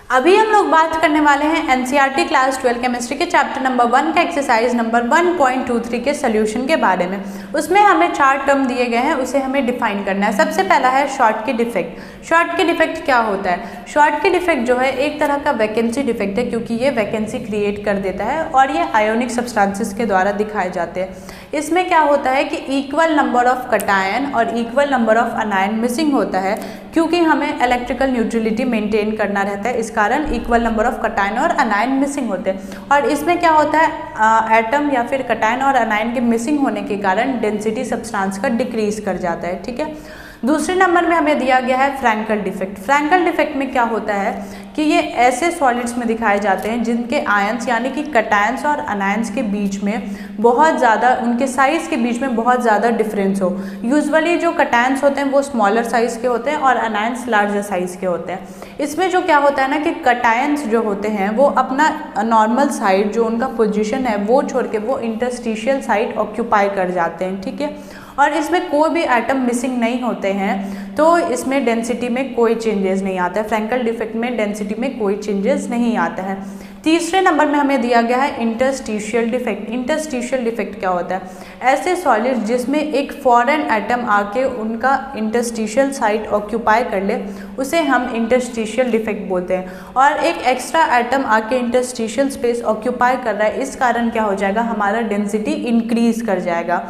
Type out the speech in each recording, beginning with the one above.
अभी हम लोग बात करने वाले हैं एनसीईआरटी क्लास 12 केमिस्ट्री के चैप्टर नंबर 1 का एक्सरसाइज नंबर 1.23 के सोल्यूशन के बारे में। उसमें हमें 4 टर्म दिए गए हैं, उसे हमें डिफाइन करना है। सबसे पहला है शॉर्टकी डिफेक्ट। शॉर्टकी डिफेक्ट क्या होता है? शॉर्टकी डिफेक्ट जो है एक तरह का वैकेंसी डिफेक्ट है, क्योंकि ये वैकेंसी क्रिएट कर देता है और ये आयोनिक सब्सटेंसेस के द्वारा दिखाए जाते हैं। इसमें क्या होता है कि इक्वल नंबर ऑफ कटायन और इक्वल नंबर ऑफ अनायन मिसिंग होता है, क्योंकि हमें इलेक्ट्रिकल न्यूट्रलिटी मेंटेन करना रहता है। इस कारण इक्वल नंबर ऑफ कटायन और अनायन मिसिंग होते हैं। और इसमें क्या होता है, एटम या फिर कटायन और अनायन के मिसिंग होने के कारण डेंसिटी सब्सटेंस का डिक्रीज कर जाता है। ठीक है। दूसरे नंबर में हमें दिया गया है फ्रैंकल डिफेक्ट। फ्रैंकल डिफेक्ट में क्या होता है कि ये ऐसे सॉलिड्स में दिखाए जाते हैं जिनके आयंस यानी कि कटायंस और अनायंस के बीच में बहुत ज़्यादा, उनके साइज़ के बीच में बहुत ज़्यादा डिफरेंस हो। यूजुअली जो कटायंस होते हैं वो स्मॉलर साइज़ के होते हैं और अनायंस लार्जर साइज़ के होते हैं। इसमें जो क्या होता है ना कि कटायंस जो होते हैं वो अपना नॉर्मल साइड जो उनका पोजीशन है वो छोड़ के वो इंटरस्टिशियल साइड ऑक्यूपाई कर जाते हैं। ठीक है। और इसमें कोई भी एटम मिसिंग नहीं होते हैं, तो इसमें डेंसिटी में कोई चेंजेस नहीं आता है। फ्रैंकल डिफेक्ट में डेंसिटी में कोई चेंजेस नहीं आता है। तीसरे नंबर में हमें दिया गया है इंटरस्टिशियल डिफेक्ट। इंटरस्टिशियल डिफेक्ट क्या होता है? ऐसे सॉलिड जिसमें एक फॉरेन एटम आके उनका इंटरस्टिशियल साइट ऑक्यूपाई कर ले, उसे हम इंटरस्टिशियल डिफेक्ट बोलते हैं। और एक एक्स्ट्रा एटम आके इंटरस्टिशियल स्पेस ऑक्यूपाई कर रहा है, इस कारण क्या हो जाएगा, हमारा डेंसिटी इंक्रीज कर जाएगा।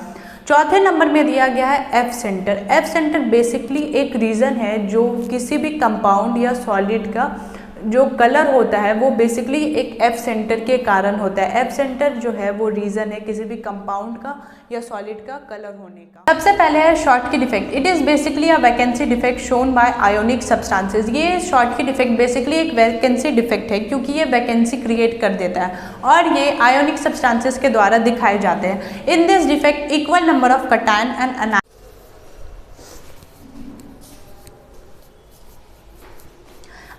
चौथे नंबर में दिया गया है F centre. F centre basically एक रीज़न है जो किसी भी कंपाउंड या सॉलिड का जो कलर होता है वो बेसिकली एक एफ सेंटर के कारण होता है। एफ सेंटर जो है वो रीज़न है किसी भी कंपाउंड का या सॉलिड का कलर होने का। सबसे पहले है Schottky defect. It is basically a vacancy defect shown by ionic substances. ये शॉर्टकी डिफेक्ट बेसिकली एक वैकेंसी डिफेक्ट है, क्योंकि ये वैकेंसी क्रिएट कर देता है और ये आयोनिक सब्सटेंसेस के द्वारा दिखाए जाते हैं। In this defect equal number of cation and अनायन।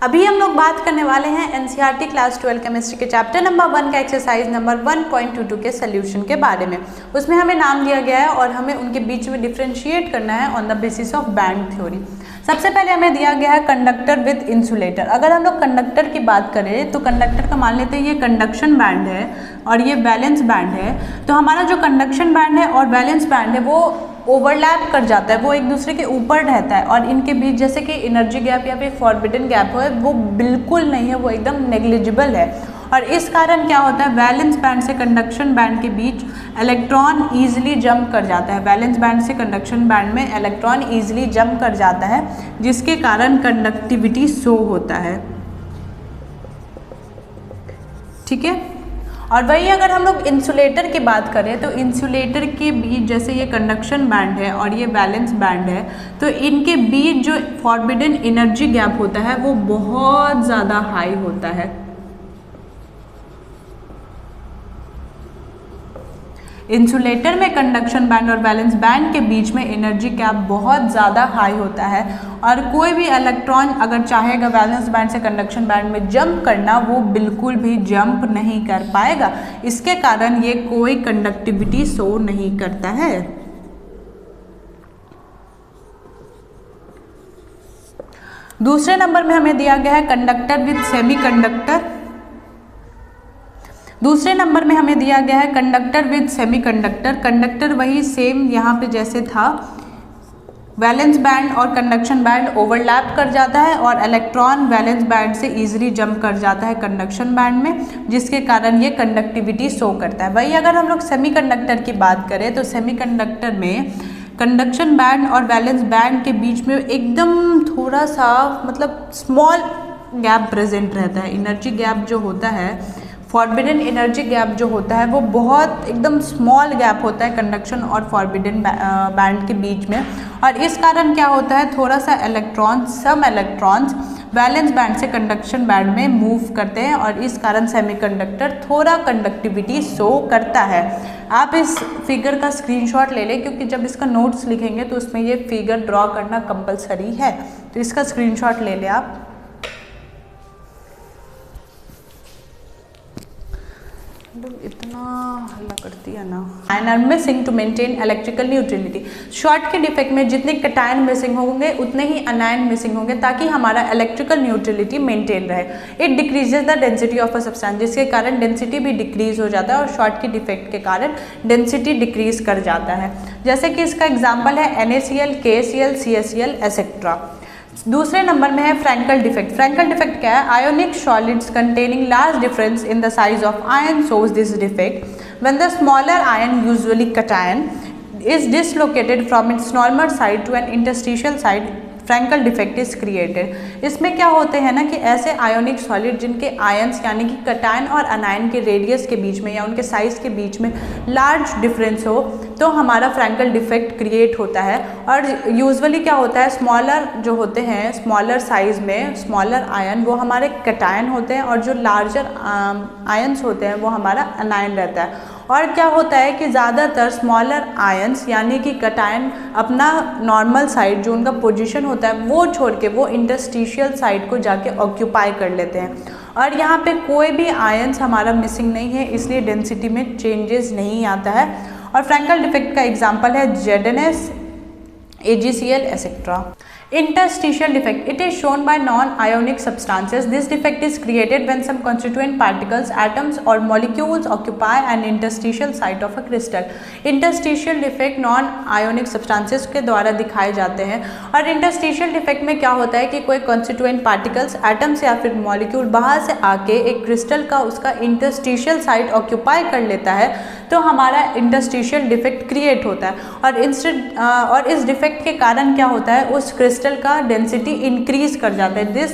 अभी हम लोग बात करने वाले हैं एनसीईआरटी क्लास 12 केमिस्ट्री के चैप्टर नंबर 1 का एक्सरसाइज नंबर 1.22 के सोल्यूशन के बारे में। उसमें हमें नाम दिया गया है और हमें उनके बीच में डिफ्रेंशिएट करना है on the basis of band theory. सबसे पहले हमें दिया गया है कंडक्टर विद इंसुलेटर। अगर हम लोग कंडक्टर की बात करें तो कंडक्टर का मान लेते हैं ये कंडक्शन बैंड है और ये वैलेंस बैंड है। तो हमारा जो कंडक्शन बैंड है और वैलेंस बैंड है वो ओवरलैप कर जाता है, वो एक दूसरे के ऊपर रहता है और इनके बीच जैसे कि एनर्जी गैप या फिर फॉरबिडन गैप है वो बिल्कुल नहीं है, वो एकदम नेग्लिजिबल है। और इस कारण क्या होता है, वैलेंस बैंड से कंडक्शन बैंड के बीच इलेक्ट्रॉन ईजिली जंप कर जाता है। वैलेंस बैंड से कंडक्शन बैंड में इलेक्ट्रॉन ईजिली जंप कर जाता है, जिसके कारण कंडक्टिविटी शो होता है। ठीक है। और वही अगर हम लोग इंसुलेटर की बात करें तो इंसुलेटर के बीच जैसे ये कंडक्शन बैंड है और ये वैलेंस बैंड है, तो इनके बीच जो फॉरबिडन एनर्जी गैप होता है वो बहुत ज़्यादा हाई होता है। इंसुलेटर में कंडक्शन बैंड और वैलेंस बैंड के बीच में एनर्जी गैप बहुत ज़्यादा हाई होता है और कोई भी इलेक्ट्रॉन अगर चाहेगा वैलेंस बैंड से कंडक्शन बैंड में जंप करना, वो बिल्कुल भी जंप नहीं कर पाएगा। इसके कारण ये कोई कंडक्टिविटी शो नहीं करता है। दूसरे नंबर में हमें दिया गया है कंडक्टर विद सेमी कंडक्टर। दूसरे नंबर में हमें दिया गया है conductor with semi conductor. Conductor वही सेम यहाँ पे जैसे था, वैलेंस बैंड और कंडक्शन बैंड ओवरलैप कर जाता है और इलेक्ट्रॉन वैलेंस बैंड से इजीली जंप कर जाता है कंडक्शन बैंड में, जिसके कारण ये कंडक्टिविटी शो करता है। वही अगर हम लोग सेमी कंडक्टर की बात करें तो सेमी कंडक्टर में कंडक्शन बैंड और वैलेंस बैंड के बीच में एकदम थोड़ा सा मतलब स्मॉल गैप प्रेजेंट रहता है। एनर्जी गैप जो होता है, फॉरबिडन एनर्जी गैप जो होता है वो बहुत एकदम स्मॉल गैप होता है कंडक्शन और फॉरबिडन बैंड के बीच में। और इस कारण क्या होता है, थोड़ा सा सम इलेक्ट्रॉन्स वैलेंस बैंड से कंडक्शन बैंड में मूव करते हैं और इस कारण सेमीकंडक्टर थोड़ा कंडक्टिविटी शो करता है। आप इस फिगर का स्क्रीनशॉट ले लें, क्योंकि जब इसका नोट्स लिखेंगे तो उसमें ये फिगर ड्रॉ करना कंपलसरी है, तो इसका स्क्रीनशॉट ले लें आप। इतना हल्ला करती है ना। Ion are missing to maintain electrical neutrality. Schottky के डिफेक्ट में जितने कटायन मिसिंग होंगे उतने ही अनायन मिसिंग होंगे ताकि हमारा इलेक्ट्रिकल न्यूट्रलिटी मेंटेन रहे। It decreases the density of a substance, जिसके कारण डेंसिटी भी डिक्रीज हो जाता है और शॉर्ट के डिफेक्ट के कारण डेंसिटी डिक्रीज कर जाता है। जैसे कि इसका एग्जाम्पल है NaCl, KCl, CaCl एसेट्रा। दूसरे नंबर में है फ्रैंकल डिफेक्ट। फ्रैंकल डिफेक्ट क्या है? Ionic solids containing large difference in the size of ion shows this defect when the smaller ion, usually cation, is dislocated from its normal side to an interstitial side. Frenkel defect is created. इसमें क्या होते हैं ना कि ऐसे ionic solid जिनके ions यानी कि कटायन और अनायन के रेडियस के बीच में या उनके साइज के बीच में लार्ज डिफरेंस हो तो हमारा फ्रैंकल डिफेक्ट क्रिएट होता है। और यूजुअली क्या होता है, स्मॉलर जो होते हैं, स्मॉलर साइज में स्मॉलर आयन वो हमारे कटायन होते हैं और जो लार्जर आयंस होते हैं वो हमारा अनायन रहता है। और क्या होता है कि ज़्यादातर स्मॉलर आयंस यानी कि कटायन अपना नॉर्मल साइड जो उनका पोजीशन होता है वो छोड़ के वो इंटरस्टिशियल साइड को जाके ऑक्यूपाई कर लेते हैं। और यहाँ पे कोई भी आयंस हमारा मिसिंग नहीं है, इसलिए डेंसिटी में चेंजेस नहीं आता है। और फ्रैंकल डिफेक्ट का एग्जाम्पल है ZnS, AgCl etcetera. Interstitial defect. It is shown by non-ionic substances. This defect is created when some constituent particles, atoms or molecules occupy an interstitial site of a crystal. Interstitial defect non-ionic substances के द्वारा दिखाए जाते हैं। और interstitial defect में क्या होता है कि कोई constituent particles, atoms या फिर molecule बाहर से आके एक crystal का उसका interstitial site occupy कर लेता है तो हमारा interstitial defect create होता है। और इस defect के कारण क्या होता है, उस क्रिस्टल का डेंसिटी इंक्रीज कर जाता है।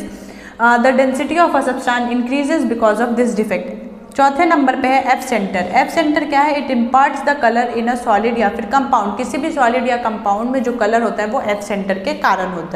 The density of a substance increases because of this defect. चौथे नंबर पे है एफ सेंटर। एफ सेंटर क्या है? It imparts the colour in a solid या फिर कंपाउंड। किसी भी सॉलिड या कंपाउंड में जो कलर होता है वो एफ सेंटर के कारण होता है।